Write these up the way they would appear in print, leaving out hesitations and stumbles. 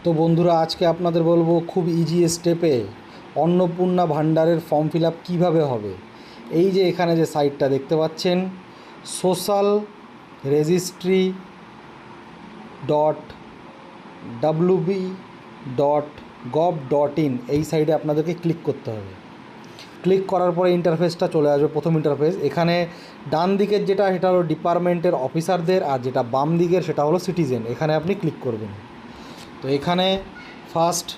তো বন্ধুরা, আজকে আপনাদের বলবো খুব ইজি স্টেপে অন্নপূর্ণা ভাণ্ডারের ফর্ম ফিল আপ কীভাবে হবে। এই যে এখানে যে সাইটটা দেখতে পাচ্ছেন, social registry dot WB dot gov dot in, এই সাইটে আপনাদেরকে ক্লিক করতে হবে। ক্লিক করার পরে ইন্টারফেসটা চলে আসবে। প্রথম ইন্টারফেস, এখানে ডান দিকের যেটা সেটা হলো ডিপার্টমেন্টের অফিসারদের, আর যেটা বাম দিকের সেটা হলো সিটিজেন। এখানে আপনি ক্লিক করবেন। তো এখানে ফার্স্ট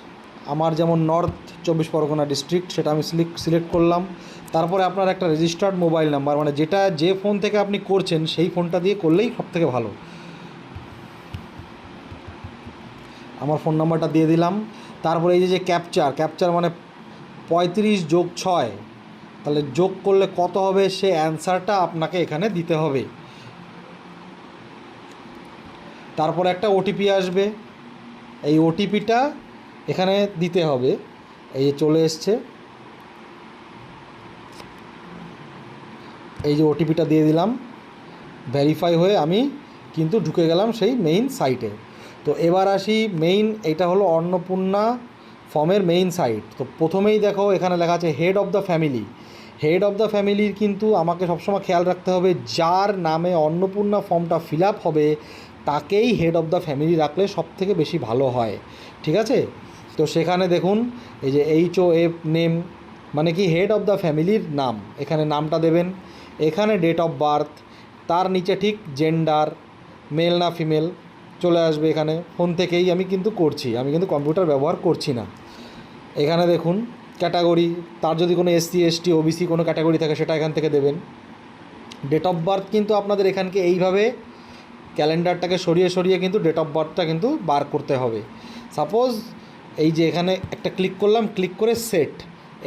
আমার যেমন নর্থ 24 পরগনা ডিস্ট্রিক্ট, সেটা আমি সিলেক্ট করলাম। তারপরে আপনার একটা রেজিস্টার্ড মোবাইল নাম্বার, মানে যেটা যে ফোন থেকে আপনি করছেন সেই ফোনটা দিয়ে করলেই সবথেকে ভালো। আমার ফোন নাম্বারটা দিয়ে দিলাম। তারপরে এই যে ক্যাপচার মানে 35+6, তাহলে যোগ করলে কত হবে সে অ্যান্সারটা আপনাকে এখানে দিতে হবে। তারপর একটা ওটিপি আসবে, এই ওটিপিটা এখানে দিতে হবে। এই যে চলে এসছে, এই যে ওটিপিটা দিয়ে দিলাম। ভেরিফাই হয়ে আমি কিন্তু ঢুকে গেলাম সেই মেইন সাইটে। তো এবার আসি মেইন, এটা হলো অন্নপূর্ণা ফর্মের মেইন সাইট। তো প্রথমেই দেখো এখানে লেখা আছে head of the family. Head of the ফ্যামিলির কিন্তু আমাকে সবসময় খেয়াল রাখতে হবে, যার নামে অন্নপূর্ণা ফর্মটা ফিল আপ হবে তাকেই হেড অফ দ্য ফ্যামিলি রাখলে সবথেকে বেশি ভালো হয়। ঠিক আছে? তো সেখানে দেখুন এই যে HOF নেম, মানে কি হেড অফ দ্য ফ্যামিলির নাম, এখানে নামটা দেবেন। এখানে ডেট অফ বার্থ, তার নিচে ঠিক জেন্ডার, মেল না ফিমেল চলে আসবে। এখানে ফোন থেকেই আমি কিন্তু করছি, আমি কিন্তু কম্পিউটার ব্যবহার করছি না। এখানে দেখুন ক্যাটাগরি, তার যদি কোনো SC ST OBC কোনো ক্যাটাগরি থাকে সেটা এখান থেকে দেবেন। ডেট অফ বার্থ কিন্তু আপনাদের এখানকে এইভাবে ক্যালেন্ডারটাকে সরিয়ে সরিয়ে কিন্তু ডেট অফ বার্থটা কিন্তু বার করতে হবে। সাপোজ এই যে এখানে একটা ক্লিক করলাম, ক্লিক করে সেট,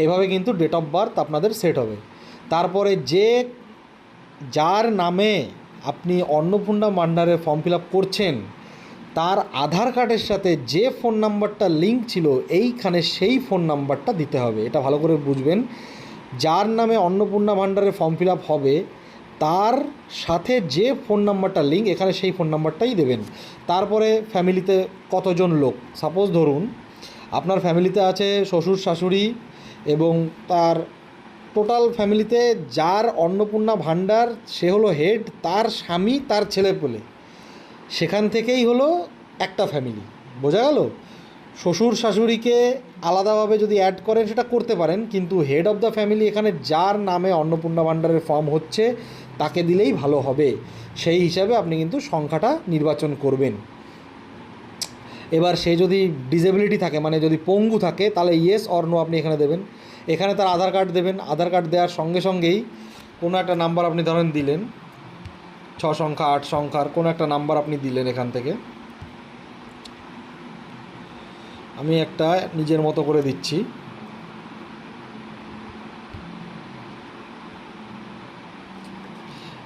এইভাবে কিন্তু ডেট অফ বার্থ আপনাদের সেট হবে। তারপরে যার নামে আপনি অন্নপূর্ণা ভাণ্ডারের ফর্ম ফিল আপ করছেন তার আধার কার্ডের সাথে যে ফোন নাম্বারটা লিঙ্ক ছিল এইখানে সেই ফোন নাম্বারটা দিতে হবে। এটা ভালো করে বুঝবেন, যার নামে অন্নপূর্ণা ভাণ্ডারের ফর্ম ফিল আপ হবে তার সাথে যে ফোন নাম্বারটা লিঙ্ক এখানে সেই ফোন নাম্বারটাই দেবেন। তারপরে ফ্যামিলিতে কতজন লোক, সাপোজ ধরুন আপনার ফ্যামিলিতে আছে শ্বশুর শাশুড়ি এবং তার টোটাল ফ্যামিলিতে যার অন্নপূর্ণা ভাণ্ডার সে হলো হেড, তার স্বামী, তার ছেলেপুলে, সেখান থেকেই হলো একটা ফ্যামিলি। বোঝা গেল? শ্বশুর শাশুড়িকে আলাদাভাবে যদি অ্যাড করেন সেটা করতে পারেন, কিন্তু হেড অফ দ্য ফ্যামিলি এখানে যার নামে অন্নপূর্ণা ভাণ্ডারের ফর্ম হচ্ছে তাকে দিলেই ভালো হবে। সেই হিসাবে আপনি কিন্তু সংখ্যাটা নির্বাচন করবেন। এবার সে যদি ডিসেবিলিটি থাকে, মানে যদি পঙ্গু থাকে, তাহলে ইয়েস অর নো আপনি এখানে দেবেন। এখানে তার আধার কার্ড দেবেন। আধার কার্ড দেওয়ার সঙ্গে সঙ্গেই কোনো একটা নাম্বার আপনি ধরেন দিলেন, 6 সংখ্যা 8 সংখ্যার কোনো একটা নাম্বার আপনি দিলেন। এখান থেকে আমি একটা নিজের মতো করে দিচ্ছি।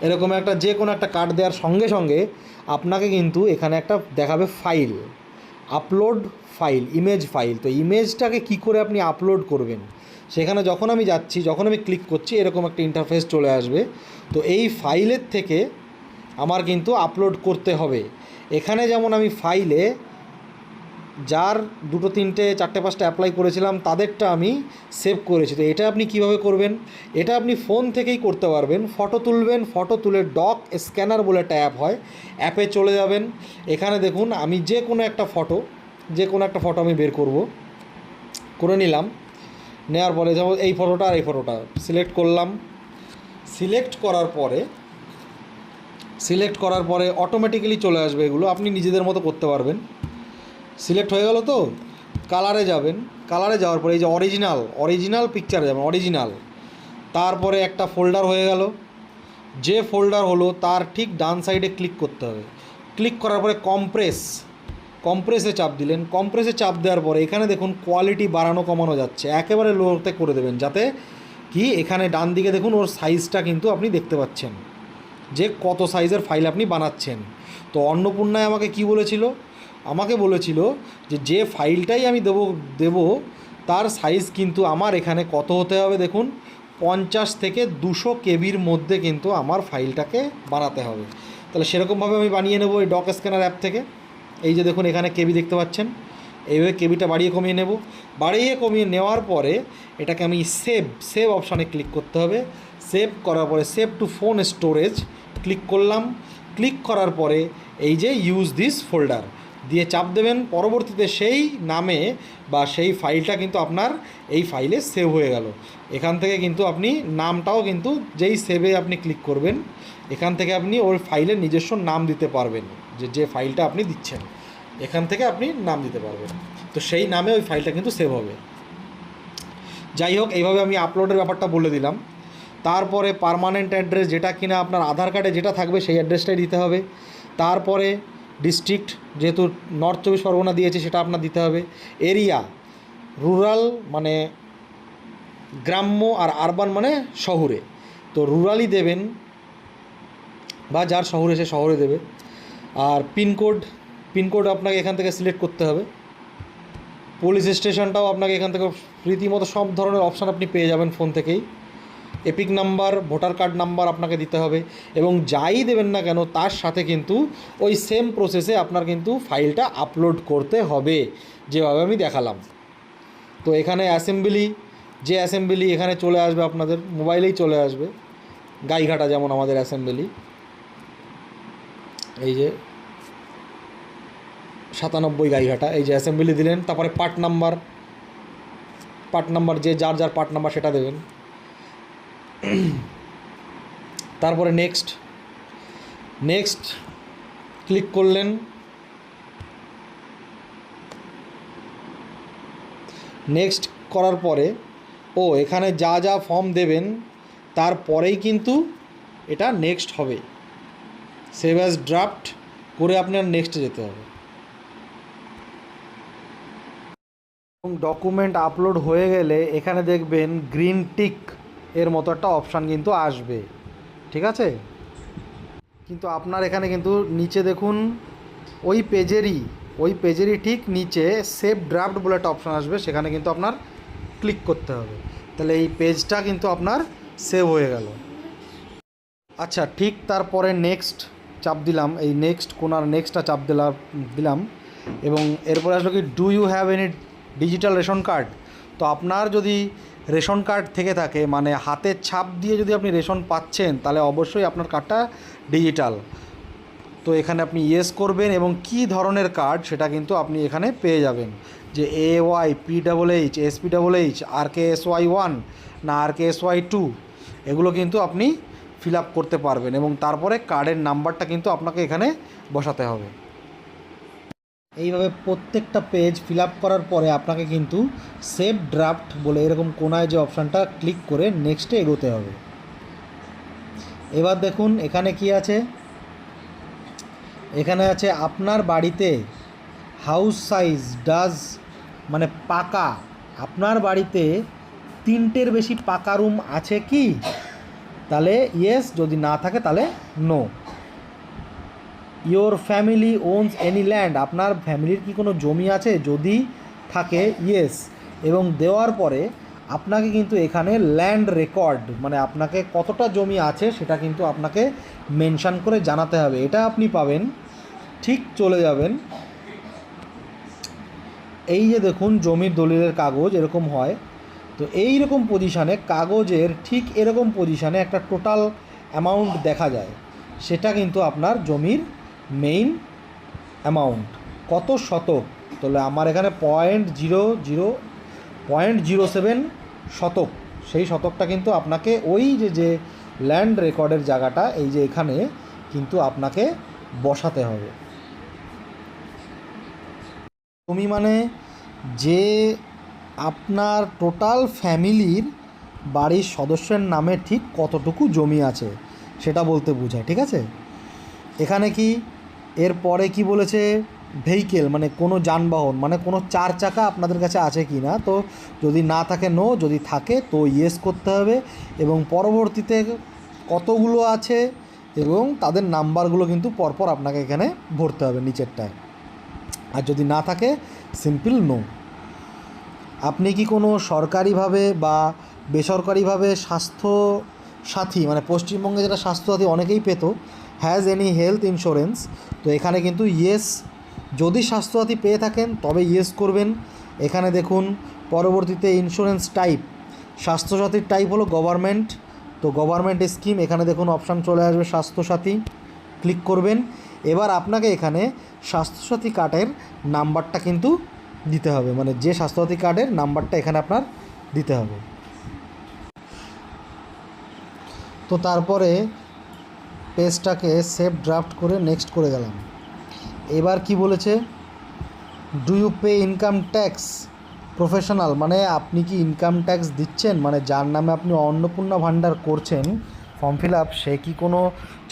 এরকম একটা যে কোনো একটা কার্ড দেওয়ার সঙ্গে সঙ্গে আপনাকে কিন্তু এখানে একটা দেখাবে file, upload file, image file. তো ইমেজটাকে কি করে আপনি আপলোড করবেন, সেখানে যখন আমি যাচ্ছি, যখন আমি ক্লিক করছি এরকম একটা ইন্টারফেস চলে আসবে। তো এই ফাইলের থেকে আমার কিন্তু আপলোড করতে হবে। এখানে যেমন আমি ফাইলে যার 2 3 4 5টা অ্যাপ্লাই করেছিলাম তাদেরটা আমি সেভ করেছি। তো এটা আপনি কিভাবে করবেন, এটা আপনি ফোন থেকেই করতে পারবেন। ফটো তুলবেন, ফটো তুলে ডক স্ক্যানার বলে একটা অ্যাপ হয়, অ্যাপে চলে যাবেন। এখানে দেখুন আমি যে কোনো একটা ফটো আমি বের করে নিলাম। নেওয়ার পরে যেমন এই ফটোটা আর এই ফটোটা সিলেক্ট করলাম। সিলেক্ট করার পরে অটোমেটিক্যালি চলে আসবে, এগুলো আপনি নিজেদের মতো করতে পারবেন। সিলেক্ট হয়ে গেল, তো কালারে যাবেন। কালারে যাওয়ার পরে এই যে অরিজিনাল পিকচারে যাবেন, অরিজিনাল। তারপরে একটা ফোল্ডার হয়ে গেল, যে ফোল্ডার হলো তার ঠিক ডান সাইডে ক্লিক করতে হবে। ক্লিক করার পরে কম্প্রেসে চাপ দিলেন। কম্প্রেসে চাপ দেওয়ার পরে এখানে দেখুন কোয়ালিটি বাড়ানো কমানো যাচ্ছে, একেবারে লোতে করে দেবেন, যাতে কি এখানে ডান দিকে দেখুন ওর সাইজটা কিন্তু আপনি দেখতে পাচ্ছেন যে কত সাইজের ফাইল আপনি বানাচ্ছেন। তো অন্নপূর্ণায় আমাকে কি বলেছিল, আমাকে বলেছিল যে ফাইলটাই আমি দেব তার সাইজ কিন্তু আমার এখানে কত হতে হবে, দেখুন 50 থেকে 200 কেবির মধ্যে কিন্তু আমার ফাইলটাকে বানাতে হবে। তাহলে সেরকমভাবে আমি বানিয়ে নেব এই ডক স্ক্যানার অ্যাপ থেকে। এই যে দেখুন এখানে কেবি দেখতে পাচ্ছেন, এইভাবে কেবিটা বাড়িয়ে কমিয়ে নেব। বাড়িয়ে কমিয়ে নেওয়ার পরে এটাকে আমি সেভ অপশানে ক্লিক করতে হবে। সেভ করার পরে save two phone storage click করলাম। ক্লিক করার পরে এই যে ইউজ দিস ফোল্ডার দিয়ে চাপ দেবেন। পরবর্তীতে সেই নামে বা সেই ফাইলটা কিন্তু আপনার এই ফাইলে সেভ হয়ে গেল। এখান থেকে কিন্তু আপনি নামটাও কিন্তু যেই সেভে আপনি ক্লিক করবেন এখান থেকে আপনি ওই ফাইলের নিজস্ব নাম দিতে পারবেন, যে ফাইলটা আপনি দিচ্ছেন এখান থেকে আপনি নাম দিতে পারবেন। তো সেই নামে ওই ফাইলটা কিন্তু সেভ হবে। যাই হোক, এইভাবে আমি আপলোডের ব্যাপারটা বলে দিলাম। তারপরে পার্মানেন্ট অ্যাড্রেস, যেটা কিনা আপনার আধার কার্ডে যেটা থাকবে সেই অ্যাড্রেসটাই দিতে হবে। তারপরে ডিস্ট্রিক্ট, যেহেতু নর্থ 24 পরগনা দিয়েছে সেটা আপনার দিতে হবে। এরিয়া, রুরাল মানে গ্রাম্য, আর আরবান মানে শহরে। তো রুরালই দেবেন, বা যার শহরে সে শহরে দেবে। আর পিনকোড আপনাকে এখান থেকে সিলেক্ট করতে হবে। পুলিশ স্টেশনটাও আপনাকে এখান থেকে রীতিমতো সব ধরনের অপশান আপনি পেয়ে যাবেন ফোন থেকেই। Epic number, voter card number আপনাকে দিতে হবে। এবং যাই দেবেন না কেন তার সাথে কিন্তু ওই সেম প্রসেসে আপনার কিন্তু ফাইলটা আপলোড করতে হবে, যেভাবে আমি দেখালাম। তো এখানে অ্যাসেম্বলি এখানে চলে আসবে, আপনাদের মোবাইলেই চলে আসবে। গাইঘাটা যেমন আমাদের অ্যাসেম্বলি, এই যে 97 গাইঘাটা, এই যে অ্যাসেম্বলি দিলেন। তারপরে পার্ট নাম্বার যে যার পার্ট নাম্বার সেটা দেবেন। তারপরে নেক্সট ক্লিক করলেন। নেক্সট করার পরে এখানে যা ফর্ম দেবেন তারপরেই কিন্তু এটা নেক্সট হবে। সেভ অ্যাজ ড্রাফট করে আপনার নেক্সটে যেতে হবে। এবং ডকুমেন্ট আপলোড হয়ে গেলে এখানে দেখবেন গ্রিন টিক এর মতো একটা অপশান কিন্তু আসবে, ঠিক আছে? কিন্তু আপনার এখানে কিন্তু নিচে দেখুন ওই পেজেরই ঠিক নিচে সেভ ড্রাফট বলে একটা অপশান আসবে, সেখানে কিন্তু আপনার ক্লিক করতে হবে। তাহলে এই পেজটা কিন্তু আপনার সেভ হয়ে গেল। আচ্ছা, ঠিক তারপরে নেক্সট চাপ দিলাম, এই নেক্সটটা চাপ দিলাম। এবং এরপরে আসলো কি, do you have any digital ration card? তো আপনার যদি রেশন কার্ড থেকে থাকে, মানে হাতের ছাপ দিয়ে যদি আপনি রেশন পাচ্ছেন, তাহলে অবশ্যই আপনার কার্ডটা ডিজিটাল। তো এখানে আপনি ইয়েস করবেন, এবং কি ধরনের কার্ড সেটা কিন্তু আপনি এখানে পেয়ে যাবেন, যে AY, PHH, SPHH, RKSY1 না RKSY2, এগুলো কিন্তু আপনি ফিল আপ করতে পারবেন। এবং তারপরে কার্ডের নাম্বারটা কিন্তু আপনাকে এখানে বসাতে হবে। এইভাবে প্রত্যেকটা পেজ ফিল আপ করার পরে আপনাকে কিন্তু সেভ ড্রাফট বলে এরকম কোনায় যে অপশানটা ক্লিক করে নেক্সটে এগোতে হবে। এবার দেখুন এখানে কি আছে, এখানে আছে আপনার বাড়িতে হাউস সাইজ মানে পাকা, আপনার বাড়িতে 3টের বেশি পাকা রুম আছে কি? তাহলে ইয়েস, যদি না থাকে তাহলে no. Your family owns any land, আপনার ফ্যামিলির কি কোনো জমি আছে? যদি থাকে ইয়েস। এবং দেওয়ার পরে আপনাকে কিন্তু এখানে ল্যান্ড রেকর্ড, মানে আপনাকে কতটা জমি আছে সেটা কিন্তু আপনাকে মেনশান করে জানাতে হবে। এটা আপনি পাবেন, ঠিক চলে যাবেন, এই যে দেখুন জমির দলিলের কাগজ এরকম হয়। তো এই রকম পজিশানে কাগজের ঠিক এরকম পজিশানে একটা টোটাল অ্যামাউন্ট দেখা যায়, সেটা কিন্তু আপনার জমির মেইন অ্যামাউন্ট, কত শতক। তাহলে আমার এখানে 0.07 শতক, সেই শতকটা কিন্তু আপনাকে ওই যে ল্যান্ড রেকর্ডের জায়গাটা, এই যে এখানে কিন্তু আপনাকে বসাতে হবে। জমি মানে যে আপনার টোটাল ফ্যামিলির বাড়ির সদস্যের নামে ঠিক কতটুকু জমি আছে সেটা বলতে বোঝায়, ঠিক আছে? এখানে কি এরপরে কি বলেছে, ভেহিকেল মানে কোনো যানবাহন, মানে কোনো 4 চাকা আপনাদের কাছে আছে কি না। তো যদি না থাকে নো, যদি থাকে তো ইয়েস করতে হবে। এবং পরবর্তীতে কতগুলো আছে এবং তাদের নাম্বারগুলো কিন্তু পরপর আপনাকে এখানে ভরতে হবে নিচেরটায়। আর যদি না থাকে সিম্পল নো। আপনি কি কোনো সরকারিভাবে বা বেসরকারিভাবে স্বাস্থ্য সাথী, মানে পশ্চিমবঙ্গে যেটা স্বাস্থ্যসাথী অনেকেই পেত, হ্যাজ এনি হেলথ ইন্স্যুরেন্স, তো এখানে কিন্তু ইয়েস যদি স্বাস্থ্যসাথী পেয়ে থাকেন তবে ইয়েস করবেন। এখানে দেখুন পরবর্তীতে ইন্স্যুরেন্স টাইপ, স্বাস্থ্যসাথীর টাইপ হলো গভর্নমেন্ট, তো গভর্নমেন্ট স্কিম, এখানে দেখুন অপশান চলে আসবে স্বাস্থ্যসাথী, ক্লিক করবেন। এবার আপনাকে এখানে স্বাস্থ্যসাথী কার্ডের নাম্বারটা কিন্তু দিতে হবে, মানে যে স্বাস্থ্যসাথী কার্ডের নাম্বারটা এখানে আপনার দিতে হবে। তো তারপরে পেজটাকে সেভ ড্রাফট করে নেক্সট করে গেলাম। এবার কি বলেছে, do you pay income tax professional, মানে আপনি কি ইনকাম ট্যাক্স দিচ্ছেন, মানে যার নামে আপনি অন্নপূর্ণা ভাণ্ডার করছেন ফর্ম ফিল আপ, সে কি কোনো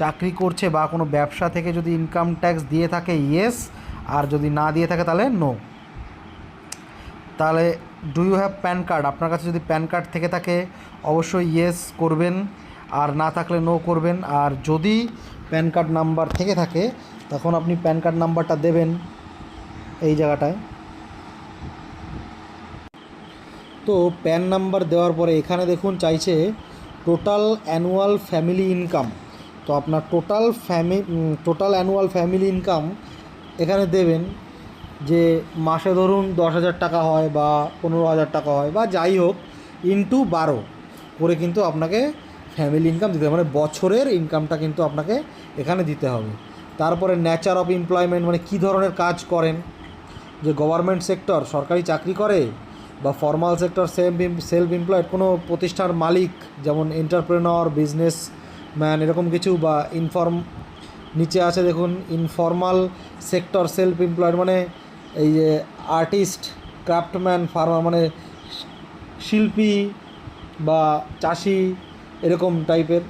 চাকরি করছে বা কোনো ব্যবসা থেকে যদি ইনকাম ট্যাক্স দিয়ে থাকে ইয়েস, আর যদি না দিয়ে থাকে তাহলে নো। তাহলে do you have PAN card, আপনার কাছে যদি প্যান কার্ড থেকে থাকে অবশ্যই ইয়েস করবেন, আর না থাকলে নো করবেন। আর যদি প্যান কার্ড নাম্বার থেকে থাকে তখন আপনি প্যান কার্ড নাম্বারটা দেবেন এই জায়গাটায়। তো প্যান নাম্বার দেওয়ার পরে এখানে দেখুন চাইছে টোটাল অ্যানুয়াল ফ্যামিলি ইনকাম, তো আপনার টোটাল অ্যানুয়াল ফ্যামিলি ইনকাম এখানে দেবেন, যে মাসে ধরুন 10,000 টাকা হয় বা 15,000 টাকা হয় বা যাই হোক, ইনটু 12 করে কিন্তু আপনাকে ফ্যামিলি ইনকাম দিতে হবে, মানে বছরের ইনকামটা কিন্তু আপনাকে এখানে দিতে হবে। তারপরে নেচার অফ এমপ্লয়মেন্ট, মানে কী ধরনের কাজ করেন, যে গভর্নমেন্ট সেক্টর সরকারি চাকরি করে, বা ফর্মাল সেক্টর সেলফ এমপ্লয়েড কোনো প্রতিষ্ঠার মালিক যেমন এন্টারপ্রেনর, বিজনেস ম্যান এরকম কিছু, বা নিচে আছে দেখুন ইনফর্মাল সেক্টর সেলফ এমপ্লয়েড, মানে এই যে আর্টিস্ট, ক্রাফটম্যান, ফার্মার, মানে শিল্পী বা চাষি এরকম টাইপের।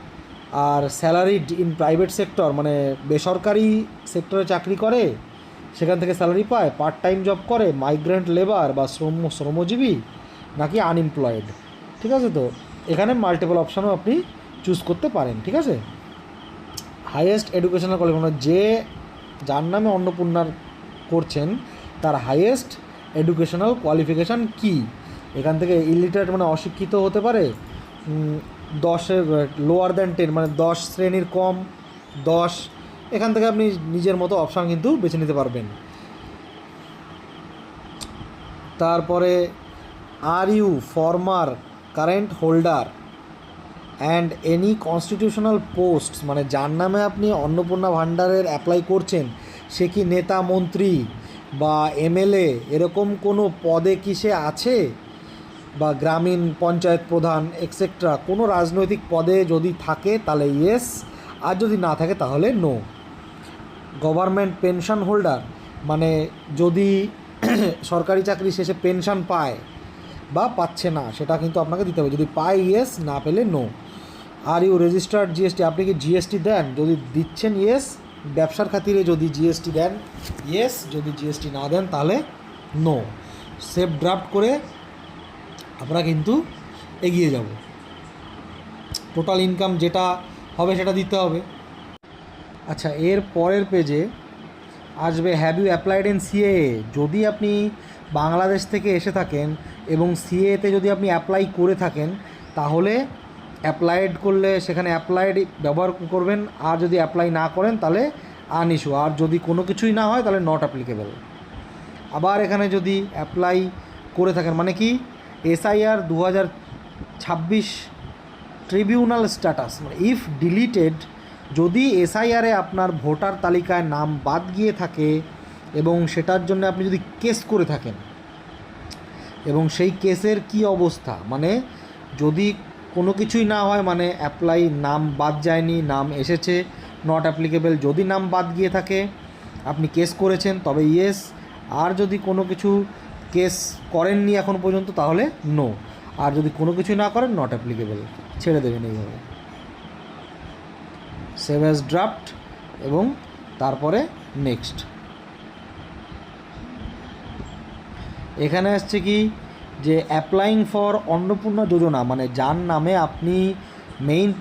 আর স্যালারিড ইন প্রাইভেট সেক্টর, মানে বেসরকারি সেক্টরে চাকরি করে, সেখান থেকে স্যালারি পায়, পার্ট টাইম জব করে, মাইগ্রেন্ট লেবার বা শ্রমজীবী, নাকি আনএমপ্লয়েড। ঠিক আছে, তো এখানে মাল্টিপল অপশানও আপনি চুজ করতে পারেন। ঠিক আছে, হাইয়েস্ট এডুকেশনাল কোয়ালিফিকেশন, মানে যার নামে অন্নপূর্ণার করছেন তার হাইয়েস্ট এডুকেশনাল কোয়ালিফিকেশান কী, এখান থেকে ইলিটারেট মানে অশিক্ষিত হতে পারে, 10-এর লোয়ার দ্যান 10 মানে 10 শ্রেণীর কম 10, এখান থেকে আপনি নিজের মতো অপশান কিন্তু বেছে নিতে পারবেন। তারপরে are you former current holder and any constitutional post, মানে যার নামে আপনি অন্নপূর্ণা ভাণ্ডারের অ্যাপ্লাই করছেন সে কি নেতা, মন্ত্রী বা এমএলএ এরকম কোনো পদে কি সে আছে, বা গ্রামীণ পঞ্চায়েত প্রধান এক্সেট্রা কোনো রাজনৈতিক পদে যদি থাকে তাহলে ইয়েস, আর যদি না থাকে তাহলে নো। গভর্নমেন্ট পেনশন হোল্ডার, মানে যদি সরকারি চাকরি শেষে পেনশন পায় বা পাচ্ছে না সেটা কিন্তু আপনাকে দিতে হবে, যদি পায় ইয়েস, না পেলে no. Are you registered GST, আপনি কি জিএসটি দেন, যদি দিচ্ছেন ইয়েস, ব্যবসার খাতিরে যদি জিএসটি দেন ইয়েস, যদি জিএসটি না দেন তাহলে নো। সেভ ড্রাফট করে আমরা কিন্তু এগিয়ে যাব, টোটাল ইনকাম যেটা হবে সেটা দিতে হবে। আচ্ছা, এর পরের পেজে আসবে have you applied in CAA, যদি আপনি বাংলাদেশ থেকে এসে থাকেন এবং সিএতে যদি আপনি অ্যাপ্লাই করে থাকেন তাহলে অ্যাপ্লাইড করলে সেখানে অ্যাপ্লাইড ব্যবহার করবেন, আর যদি অ্যাপ্লাই না করেন তাহলে আন ইস্যু, আর যদি কোনো কিছুই না হয় তাহলে নট অ্যাপ্লিকেবল। আবার এখানে যদি অ্যাপ্লাই করে থাকেন, মানে কি এসআইআর 2026 ট্রিবিউনাল স্ট্যাটাস, মানে ইফ ডিলিটেড, যদি এসআইআরে আপনার ভোটার তালিকায় নাম বাদ গিয়ে থাকে এবং সেটার জন্য আপনি যদি কেস করে থাকেন এবং সেই কেসের কি অবস্থা, মানে যদি কোনো কিছুই না হয় মানে অ্যাপ্লাই নাম বাদ যায়নি, নাম এসেছে, নট অ্যাপ্লিকেবল। যদি নাম বাদ গিয়ে থাকে আপনি কেস করেছেন তবে ইয়েস, আর যদি কোনো কিছু কেস করেননি এখন পর্যন্ত তাহলে নো, আর যদি কোনো কিছুই না করেন নট অ্যাপ্লিকেবল, ছেড়ে দেবেন এইভাবে। সেভ অ্যাজ ড্রাফট এবং তারপরে নেক্সট। এখানে আসছে কি যে অ্যাপ্লাইং ফর অন্নপূর্ণা যোজনা, মানে যার নামে আপনি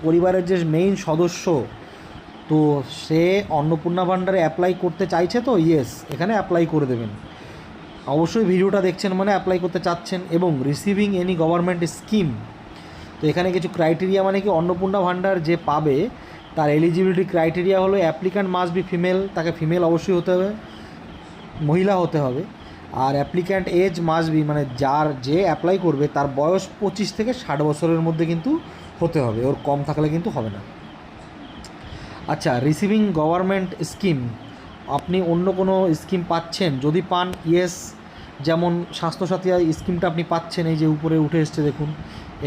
পরিবারের যে মেইন সদস্য, তো সে অন্নপূর্ণা ভাণ্ডারে অ্যাপ্লাই করতে চাইছে, তো ইয়েস এখানে অ্যাপ্লাই করে দেবেন। অবশ্যই ভিডিওটা দেখছেন মানে অ্যাপ্লাই করতে চাচ্ছেন। এবং রিসিভিং এনি গভর্নমেন্ট স্কিম, তো এখানে কিছু ক্রাইটেরিয়া, মানে কি অন্নপূর্ণা ভাণ্ডার যে পাবে তার এলিজিবিলিটি ক্রাইটেরিয়া হলো অ্যাপ্লিক্যান্ট মাস্ট বি ফিমেল, তাকে ফিমেল অবশ্যই হতে হবে, মহিলা হতে হবে। আর অ্যাপ্লিক্যান্ট এজ মাস্ট বি, মানে যে অ্যাপ্লাই করবে তার বয়স 25 থেকে 60 বছরের মধ্যে কিন্তু হতে হবে, ওর কম থাকলে কিন্তু হবে না। আচ্ছা, রিসিভিং গভর্নমেন্ট স্কিম, আপনি অন্য কোনো স্কিম পাচ্ছেন, যদি পান ইয়েস, যেমন স্বাস্থ্যসাথী স্কিমটা আপনি পাচ্ছেন, এই যে উপরে উঠে এসছে দেখুন,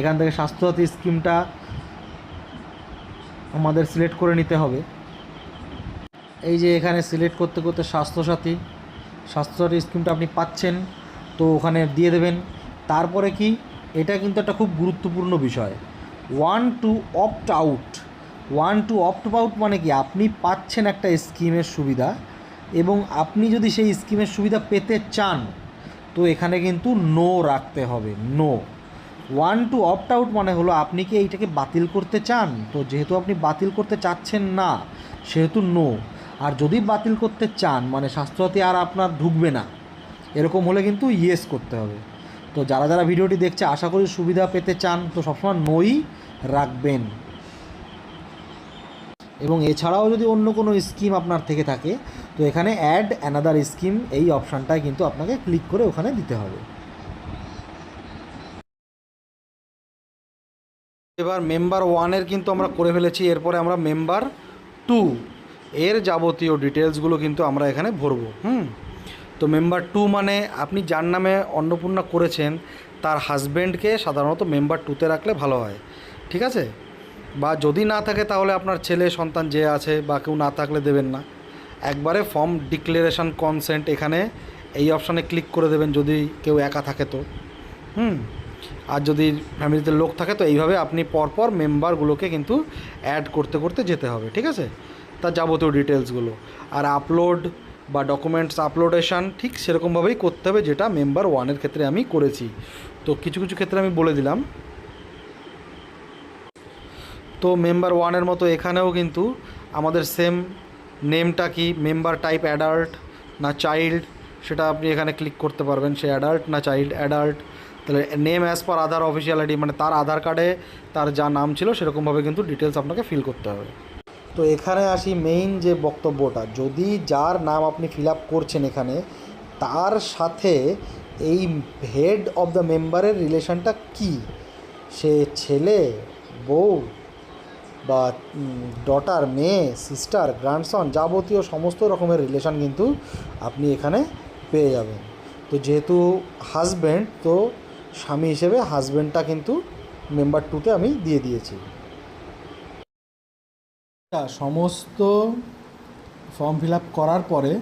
এখান থেকে স্বাস্থ্যসাথী স্কিমটা আমাদের সিলেক্ট করে নিতে হবে। এই যে এখানে সিলেক্ট করতে করতে স্বাস্থ্যসাথী স্কিমটা আপনি পাচ্ছেন, তো ওখানে দিয়ে দেবেন। তারপরে কি, এটা কিন্তু একটা খুব গুরুত্বপূর্ণ বিষয়, ওয়ান টু অপ্ট আউট মানে কি, আপনি পাচ্ছেন একটা স্কিমের সুবিধা এবং আপনি যদি সেই স্কিমের সুবিধা পেতে চান তো এখানে কিন্তু নো রাখতে হবে, no. Want to opt out মানে হলো আপনি কি এইটাকে বাতিল করতে চান, তো যেহেতু আপনি বাতিল করতে চাচ্ছেন না সেহেতু নো। আর যদি বাতিল করতে চান মানে স্বাস্থ্যসাথী আর আপনার ঢুকবে না, এরকম হলে কিন্তু ইয়েস করতে হবে। তো যারা যারা ভিডিওটি দেখছে আশা করি সুবিধা পেতে চান, তো সবসময় নোই রাখবেন। এবং এছাড়াও যদি অন্য কোনো স্কিম আপনার থেকে থাকে তো এখানে অ্যাড অ্যানাদার স্কিম এই অপশানটায় কিন্তু আপনাকে ক্লিক করে ওখানে দিতে হবে। এবার মেম্বার 1-এর কিন্তু আমরা করে ফেলেছি, এরপরে আমরা মেম্বার 2 এর যাবতীয় ডিটেলসগুলো কিন্তু আমরা এখানে ভরবো। তো মেম্বার 2 মানে আপনি যার নামে অন্নপূর্ণা করেছেন তার হাজব্যান্ডকে সাধারণত মেম্বার 2-তে রাখলে ভালো হয়, ঠিক আছে? বা যদি না থাকে তাহলে আপনার ছেলে সন্তান যে আছে বা কেউ না থাকলে দেবেন না, একবারে ফর্ম ডিক্লারেশন কনসেন্ট এখানে এই অপশানে ক্লিক করে দেবেন যদি কেউ একা থাকে তো। আর যদি ফ্যামিলিতে লোক থাকে তো এইভাবে আপনি পরপর মেম্বারগুলোকে কিন্তু অ্যাড করতে করতে যেতে হবে, ঠিক আছে? তার যাবতীয় ডিটেলসগুলো আর আপলোড বা ডকুমেন্টস আপলোডেশন ঠিক সেরকমভাবেই করতে হবে যেটা মেম্বার 1-এর ক্ষেত্রে আমি করেছি। তো কিছু কিছু ক্ষেত্রে আমি বলে দিলাম। তো মেম্বার 1-এর মতো এখানেও কিন্তু আমাদের সেম নেমটা কি, মেম্বার টাইপ অ্যাডাল্ট না চাইল্ড, সেটা আপনি এখানে ক্লিক করতে পারবেন, সে অ্যাডাল্ট না চাইল্ড। অ্যাডাল্ট, তাহলে নেম অ্যাজ পার আধার অফিসিয়াল আইডি, মানে তার আধার কার্ডে তার যা নাম ছিল সেরকমভাবে কিন্তু ডিটেলস আপনাকে ফিল করতে হবে। তো এখানে আসি মেইন যে বক্তব্যটা, যদি যার নাম আপনি ফিল আপ করছেন এখানে তার সাথে এই হেড অফ দ্য মেম্বারের রিলেশনটা কি, সে ছেলে, বউ বা ডটার, মেয়ে, সিস্টার, গ্র্যান্ডসন, যাবতীয় সমস্ত রকমের রিলেশান কিন্তু আপনি এখানে পেয়ে যাবেন। তো যেহেতু হাজব্যান্ড, তো স্বামী হিসেবে হাজব্যান্ডটা কিন্তু মেম্বার 2-তে আমি দিয়ে দিয়েছি। সমস্ত ফর্ম ফিল আপ করার পরে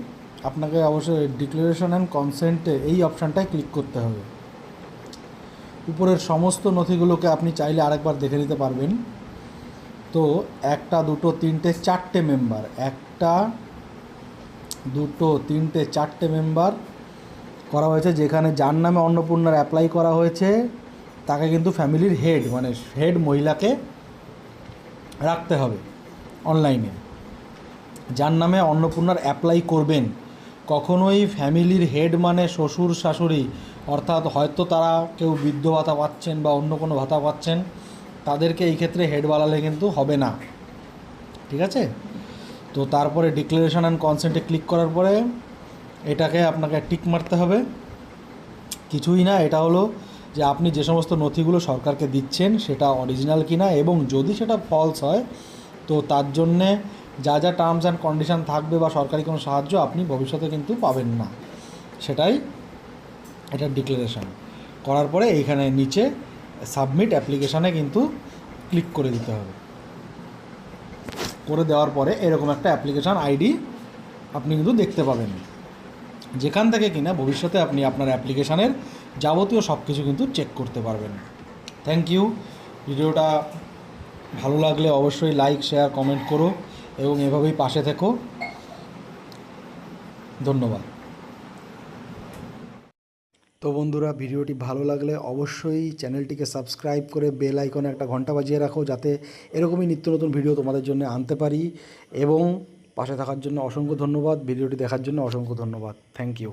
আপনাকে অবশ্যই ডিক্লারেশন অ্যান্ড কনসেন্টে এই অপশানটায় ক্লিক করতে হবে। উপরের সমস্ত নথিগুলোকে আপনি চাইলে আরেকবার দেখে নিতে পারবেন। তো 1, 2, 3, 4টে মেম্বার, 1, 2, 3, 4টে মেম্বার করা হয়েছে, যেখানে যার নামে অন্নপূর্ণার অ্যাপ্লাই করা হয়েছে তাকে কিন্তু ফ্যামিলির হেড মানে হেড মহিলাকে রাখতে হবে অনলাইনে। যার নামে অন্নপূর্ণার অ্যাপ্লাই করবেন কখনোই ফ্যামিলির হেড মানে শ্বশুর শাশুড়ি, অর্থাৎ হয়তো তারা কেউ বৃদ্ধ ভাতা পাচ্ছেন বা অন্য কোনো ভাতা পাচ্ছেন, তাদেরকে এই ক্ষেত্রে হেড বানালে কিন্তু হবে না, ঠিক আছে? তো তারপরে ডিক্লারেশন অ্যান্ড কনসেন্টে ক্লিক করার পরে এটাকে আপনাকে টিক মারতে হবে। কিছুই না, এটা হলো যে আপনি যে সমস্ত নথিগুলো সরকারকে দিচ্ছেন সেটা অরিজিনাল কিনা, এবং যদি সেটা ফলস হয় তো তার জন্যে যা যা টার্মস অ্যান্ড কন্ডিশান থাকবে বা সরকারি কোনো সাহায্য আপনি ভবিষ্যতে কিন্তু পাবেন না, সেটাই এটা ডিক্লারেশন করার পরে এইখানে নিচে সাবমিট অ্যাপ্লিকেশানে কিন্তু ক্লিক করে দিতে হবে। করে দেওয়ার পরে এরকম একটা অ্যাপ্লিকেশান আইডি আপনি কিন্তু দেখতে পাবেন, যেখান থেকে কিনা ভবিষ্যতে আপনি আপনার অ্যাপ্লিকেশানের যাবতীয় সব কিছু কিন্তু চেক করতে পারবেন। Thank you. ভিডিওটা ভালো লাগলে অবশ্যই লাইক, শেয়ার, কমেন্ট করো এবং এভাবেই পাশে থেকো। ধন্যবাদ। তো বন্ধুরা, ভিডিওটি ভালো লাগলে অবশ্যই চ্যানেলটিকে সাবস্ক্রাইব করে বেল আইকনে একটা ঘন্টা বাজিয়ে রাখো, যাতে এরকমই নিত্য নতুন ভিডিও তোমাদের জন্য আনতে পারি। এবং পাশে থাকার জন্য অসংখ্য ধন্যবাদ, ভিডিওটি দেখার জন্য অসংখ্য ধন্যবাদ। Thank you.